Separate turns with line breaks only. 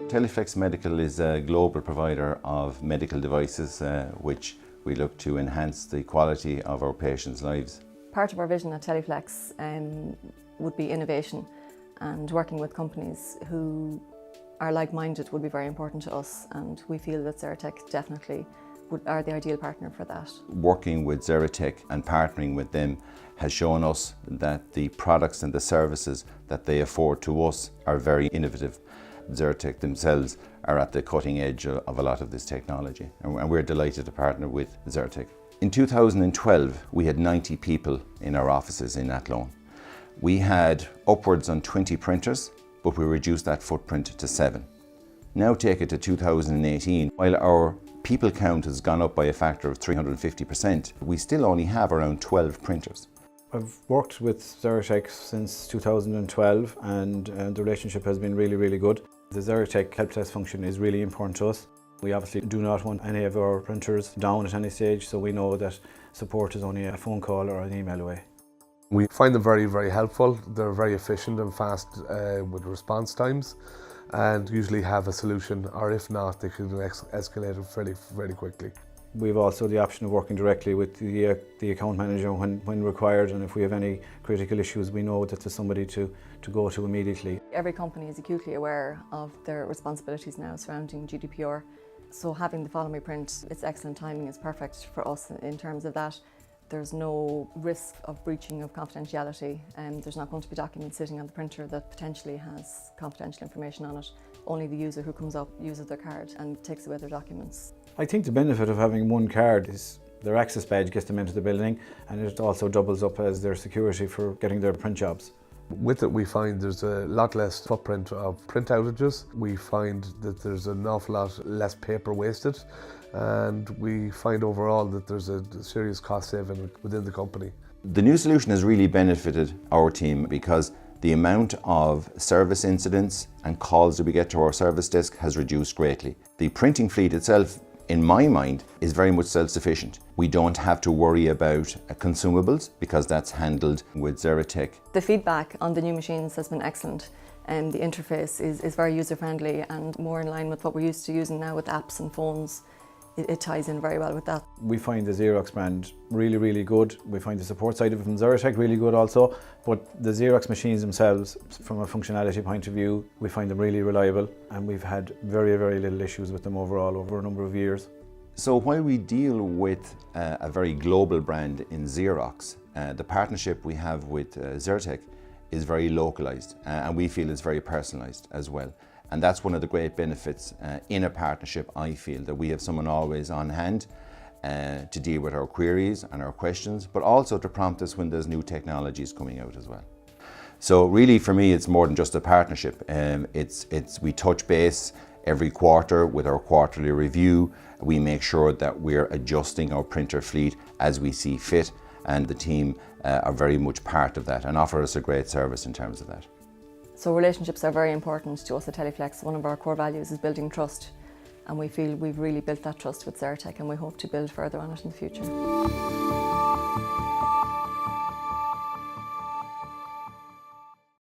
Teleflex Medical is a global provider of medical devices which we look to enhance the quality of our patients' lives.
Part of our vision at Teleflex would be innovation, and working with companies who are like-minded would be very important to us, and we feel that Xeretec definitely are the ideal partner for that.
Working with Xeretec and partnering with them has shown us that the products and the services that they afford to us are very innovative. Xeretec themselves are at the cutting edge of a lot of this technology, and we're delighted to partner with Xeretec. In 2012, we had 90 people in our offices in Athlone. We had upwards on 20 printers, but we reduced that footprint to 7. Now take it to 2018, while our people count has gone up by a factor of 350%, we still only have around 12 printers.
I've worked with Xeretec since 2012 and the relationship has been really, really good. The Xeretec help desk function is really important to us. We obviously do not want any of our printers down at any stage, so we know that support is only a phone call or an email away.
We find them very, very helpful. They're very efficient and fast with response times, and usually have a solution, or if not, they can escalate it fairly quickly.
We've also the option of working directly with the account manager when required, and if we have any critical issues, we know that there's somebody to go to immediately.
Every company is acutely aware of their responsibilities now surrounding GDPR, so having the Follow Me print, it's excellent timing, it's perfect for us in terms of that. There's no risk of breaching of confidentiality, and there's not going to be documents sitting on the printer that potentially has confidential information on it. Only the user who comes up uses their card and takes away their documents.
I think the benefit of having one card is their access badge gets them into the building, and it also doubles up as their security for getting their print jobs.
With it, we find there's a lot less footprint of print outages. We find that there's an awful lot less paper wasted, and we find overall that there's a serious cost saving within the company.
The new solution has really benefited our team because the amount of service incidents and calls that we get to our service desk has reduced greatly. The printing fleet itself, in my mind, is very much self-sufficient. We don't have to worry about consumables because that's handled with Xeretec.
The feedback on the new machines has been excellent, and the interface is very user-friendly and more in line with what we're used to using now with apps and phones. It ties in very well with that.
We find the Xerox brand really, really good. We find the support side of it from Xeretec really good also, but the Xerox machines themselves, from a functionality point of view, we find them really reliable, and we've had very, very little issues with them overall over a number of years.
So while we deal with a very global brand in Xerox, the partnership we have with Xeretec is very localized, and we feel it's very personalized as well. And that's one of the great benefits in a partnership, I feel, that we have someone always on hand to deal with our queries and our questions, but also to prompt us when there's new technologies coming out as well. So really for me, it's more than just a partnership. We touch base every quarter with our quarterly review. We make sure that we're adjusting our printer fleet as we see fit, and the team are very much part of that and offer us a great service in terms of that.
So relationships are very important to us at Teleflex. One of our core values is building trust, and we feel we've really built that trust with Xeretec, and we hope to build further on it in the future.